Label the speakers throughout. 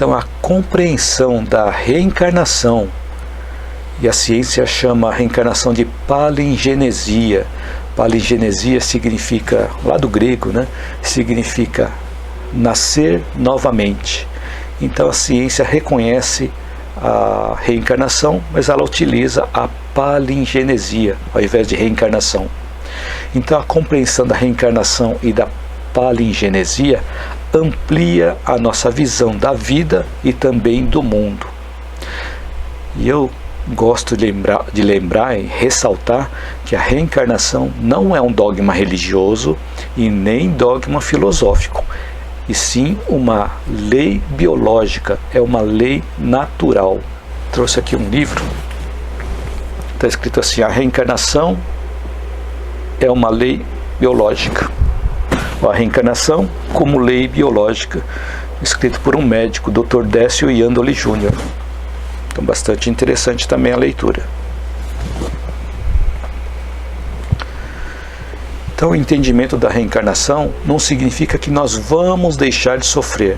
Speaker 1: Então, a compreensão da reencarnação, e a ciência chama a reencarnação de palingenesia. Palingenesia significa, lá do grego, né, significa nascer novamente. Então a ciência reconhece a reencarnação, mas ela utiliza a palingenesia ao invés de reencarnação. Então a compreensão da reencarnação e da palingenesia amplia a nossa visão da vida e também do mundo. E eu gosto de lembrar e ressaltar que a reencarnação não é um dogma religioso e nem dogma filosófico, e sim uma lei biológica, é uma lei natural. Trouxe aqui um livro, está escrito assim: a reencarnação é uma lei biológica. A reencarnação como lei biológica, escrito por um médico, Dr. Décio Iandoli Jr. Então, bastante interessante também a leitura. Então, o entendimento da reencarnação não significa que nós vamos deixar de sofrer,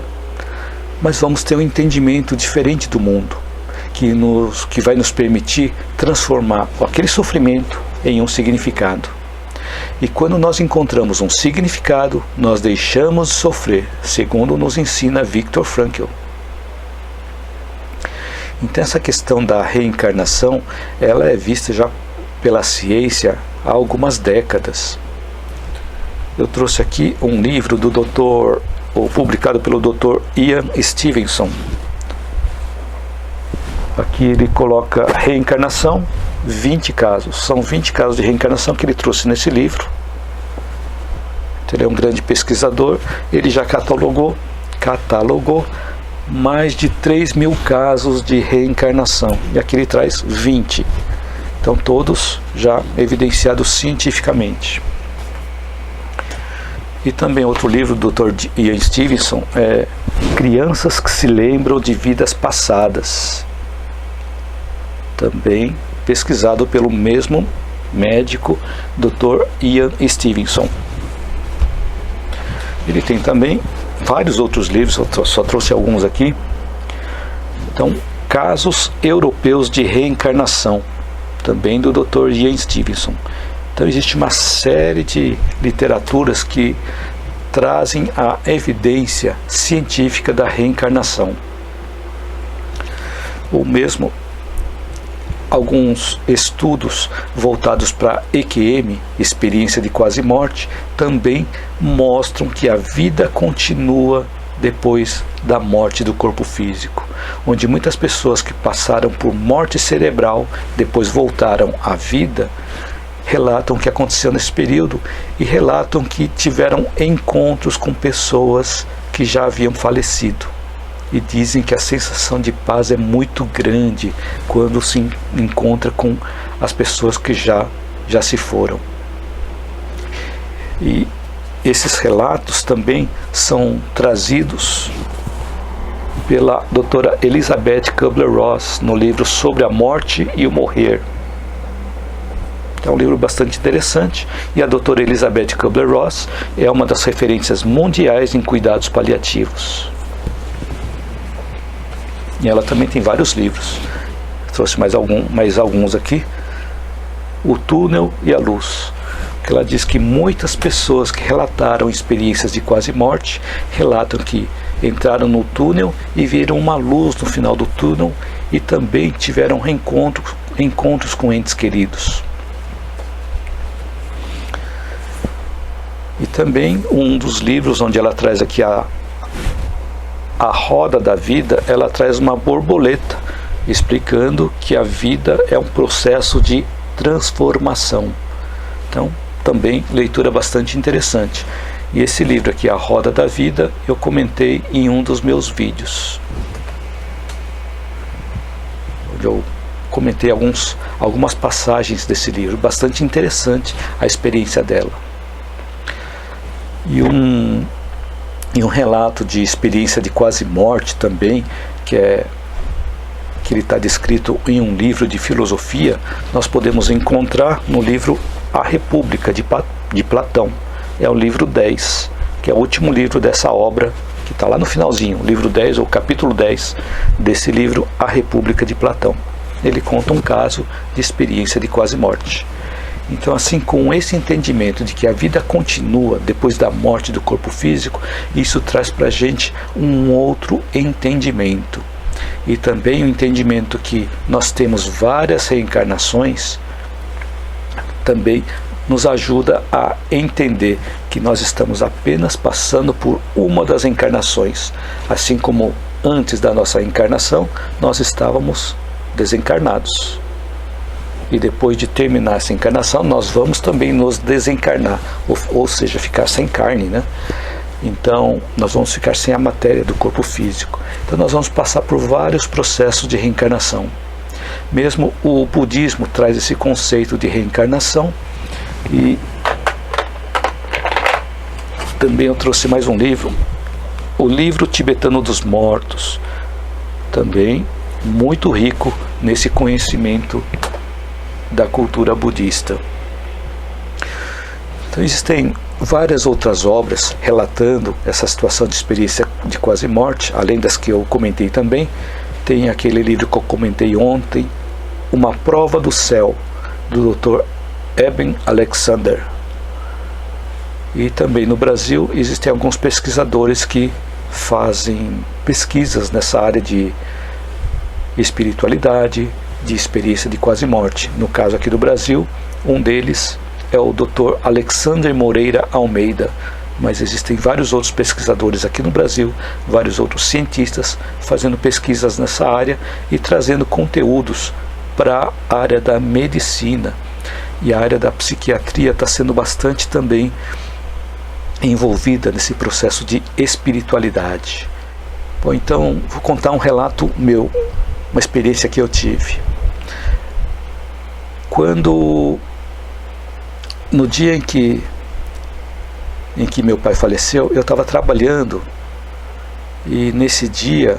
Speaker 1: mas vamos ter um entendimento diferente do mundo, que vai nos permitir transformar aquele sofrimento em um significado. E quando nós encontramos um significado, nós deixamos de sofrer, segundo nos ensina Viktor Frankl. Então essa questão da reencarnação, ela é vista já pela ciência há algumas décadas. Eu trouxe aqui um livro do publicado pelo Dr. Ian Stevenson. Aqui ele coloca reencarnação, 20 casos. São 20 casos de reencarnação que ele trouxe nesse livro. Ele é um grande pesquisador. Ele já catalogou mais de 3.000 casos de reencarnação. E aqui ele traz 20. Então todos já evidenciados cientificamente. E também outro livro do Dr. Ian Stevenson é Crianças que se lembram de vidas passadas. Também pesquisado pelo mesmo médico, Dr. Ian Stevenson. Ele tem também vários outros livros, eu só trouxe alguns aqui. Então, Casos Europeus de Reencarnação, também do Dr. Ian Stevenson. Então, existe uma série de literaturas que trazem a evidência científica da reencarnação. Ou mesmo alguns estudos voltados para EQM, experiência de quase morte, também mostram que a vida continua depois da morte do corpo físico, onde muitas pessoas que passaram por morte cerebral, depois voltaram à vida, relatam o que aconteceu nesse período e relatam que tiveram encontros com pessoas que já haviam falecido. E dizem que a sensação de paz é muito grande quando se encontra com as pessoas que já se foram. E esses relatos também são trazidos pela doutora Elizabeth Kubler-Ross no livro Sobre a Morte e o Morrer. É um livro bastante interessante, e a doutora Elizabeth Kubler-Ross é uma das referências mundiais em cuidados paliativos. E ela também tem vários livros. Trouxe mais alguns aqui. O Túnel e a Luz. Que ela diz que muitas pessoas que relataram experiências de quase morte relatam que entraram no túnel e viram uma luz no final do túnel e também tiveram encontros com entes queridos. E também um dos livros onde ela traz aqui a roda da vida, ela traz uma borboleta, explicando que a vida é um processo de transformação. Então, também leitura bastante interessante. E esse livro aqui, A Roda da Vida, eu comentei em um dos meus vídeos, onde eu comentei algumas passagens desse livro, bastante interessante a experiência dela. E um relato de experiência de quase morte também, que ele está descrito em um livro de filosofia, nós podemos encontrar no livro A República, de Platão. É o livro 10, que é o último livro dessa obra que está lá no finalzinho, livro 10 ou capítulo 10 desse livro, A República de Platão. Ele conta um caso de experiência de quase morte. Então, assim, com esse entendimento de que a vida continua depois da morte do corpo físico, isso traz para a gente um outro entendimento. E também o entendimento que nós temos várias reencarnações, também nos ajuda a entender que nós estamos apenas passando por uma das encarnações. Assim como antes da nossa encarnação, nós estávamos desencarnados. E depois de terminar essa encarnação, nós vamos também nos desencarnar, ou seja, ficar sem carne, né? Então, nós vamos ficar sem a matéria do corpo físico. Então, nós vamos passar por vários processos de reencarnação. Mesmo o budismo traz esse conceito de reencarnação. E também eu trouxe mais um livro, o livro tibetano dos mortos, também muito rico nesse conhecimento da cultura budista. Então existem várias outras obras relatando essa situação de experiência de quase morte, além das que eu comentei também. Tem aquele livro que eu comentei ontem, Uma Prova do Céu, do Dr. Eben Alexander. E também no Brasil existem alguns pesquisadores que fazem pesquisas nessa área de espiritualidade, de experiência de quase morte. No caso aqui do Brasil, um deles é o Dr. Alexander Moreira Almeida, mas existem vários outros pesquisadores aqui no Brasil, vários outros cientistas fazendo pesquisas nessa área e trazendo conteúdos para a área da medicina. E a área da psiquiatria está sendo bastante também envolvida nesse processo de espiritualidade. Bom, então vou contar um relato meu, uma experiência que eu tive. No dia em que meu pai faleceu, eu estava trabalhando, e nesse dia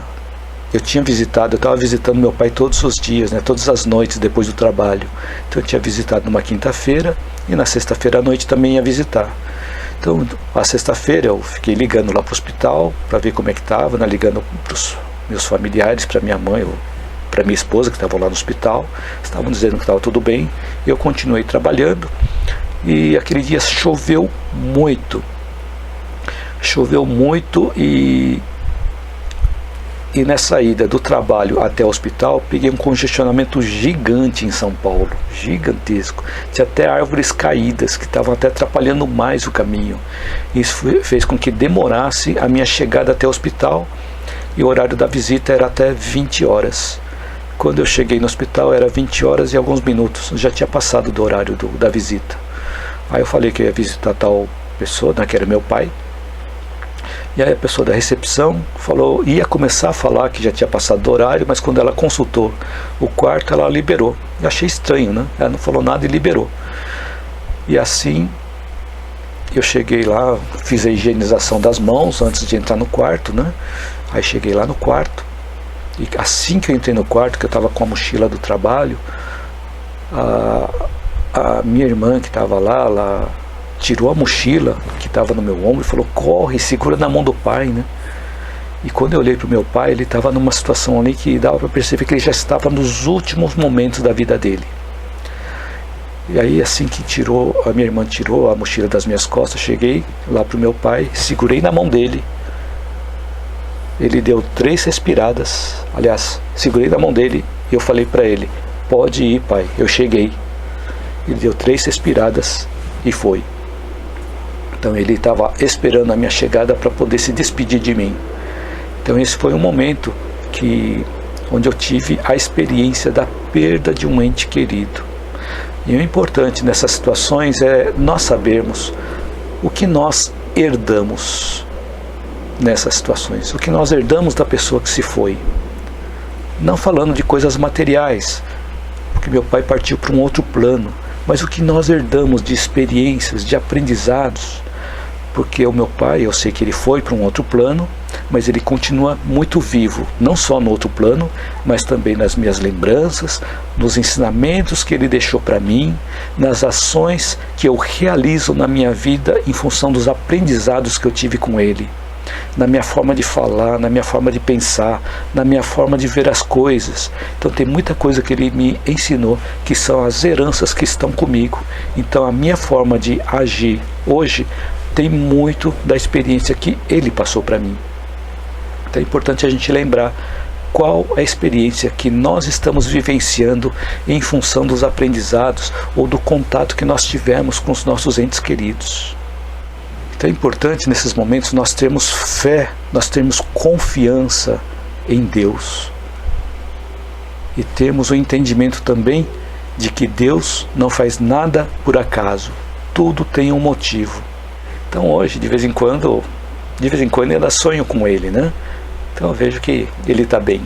Speaker 1: eu estava visitando meu pai todos os dias, né, todas as noites depois do trabalho. Então eu tinha visitado numa quinta-feira e na sexta-feira à noite também ia visitar. Então, a sexta-feira eu fiquei ligando lá para o hospital para ver como é que estava, né, ligando para os meus familiares, para minha mãe, para minha esposa que estavam lá no hospital. Estavam dizendo que estava tudo bem. Eu continuei trabalhando e aquele dia choveu muito. Choveu muito e nessa ida do trabalho até o hospital, peguei um congestionamento gigante em São Paulo, gigantesco. Tinha até árvores caídas que estavam até atrapalhando mais o caminho. Isso fez com que demorasse a minha chegada até o hospital, e o horário da visita era até 20 horas. Quando eu cheguei no hospital era 20 horas e alguns minutos, já tinha passado do horário da visita. Aí eu falei que eu ia visitar tal pessoa, né, que era meu pai. E aí a pessoa da recepção ia começar a falar que já tinha passado do horário, mas quando ela consultou o quarto, ela liberou. Eu achei estranho, né? Ela não falou nada e liberou. E assim, eu cheguei lá, fiz a higienização das mãos antes de entrar no quarto, né? Aí cheguei lá no quarto, e assim que eu entrei no quarto, que eu estava com a mochila do trabalho, a minha irmã que estava lá, ela tirou a mochila que estava no meu ombro e falou: corre, segura na mão do pai, né? E quando eu olhei para o meu pai, ele estava numa situação ali que dava para perceber que ele já estava nos últimos momentos da vida dele. E aí, assim que a minha irmã tirou a mochila das minhas costas, cheguei lá para o meu pai, segurei na mão dele. Ele deu 3 respiradas, aliás, segurei na mão dele e eu falei para ele: pode ir, pai, eu cheguei. Ele deu 3 respiradas e foi. Então ele estava esperando a minha chegada para poder se despedir de mim. Então esse foi um momento onde eu tive a experiência da perda de um ente querido. E o importante nessas situações é nós sabermos o que nós herdamos nessas situações, o que nós herdamos da pessoa que se foi. Não falando de coisas materiais, porque meu pai partiu para um outro plano, mas o que nós herdamos de experiências, de aprendizados. Porque o meu pai, eu sei que ele foi para um outro plano, mas ele continua muito vivo, não só no outro plano, mas também nas minhas lembranças, nos ensinamentos que ele deixou para mim, nas ações que eu realizo na minha vida em função dos aprendizados que eu tive com ele. na minha forma de falar, na minha forma de pensar, na minha forma de ver as coisas. Então tem muita coisa que Ele me ensinou, que são as heranças que estão comigo. Então a minha forma de agir hoje tem muito da experiência que Ele passou para mim. Então é importante a gente lembrar qual é a experiência que nós estamos vivenciando em função dos aprendizados ou do contato que nós tivemos com os nossos entes queridos. Então é importante nesses momentos nós termos fé, nós termos confiança em Deus. E termos o entendimento também de que Deus não faz nada por acaso, tudo tem um motivo. Então hoje, de vez em quando eu ainda sonho com Ele, né? Então eu vejo que Ele está bem.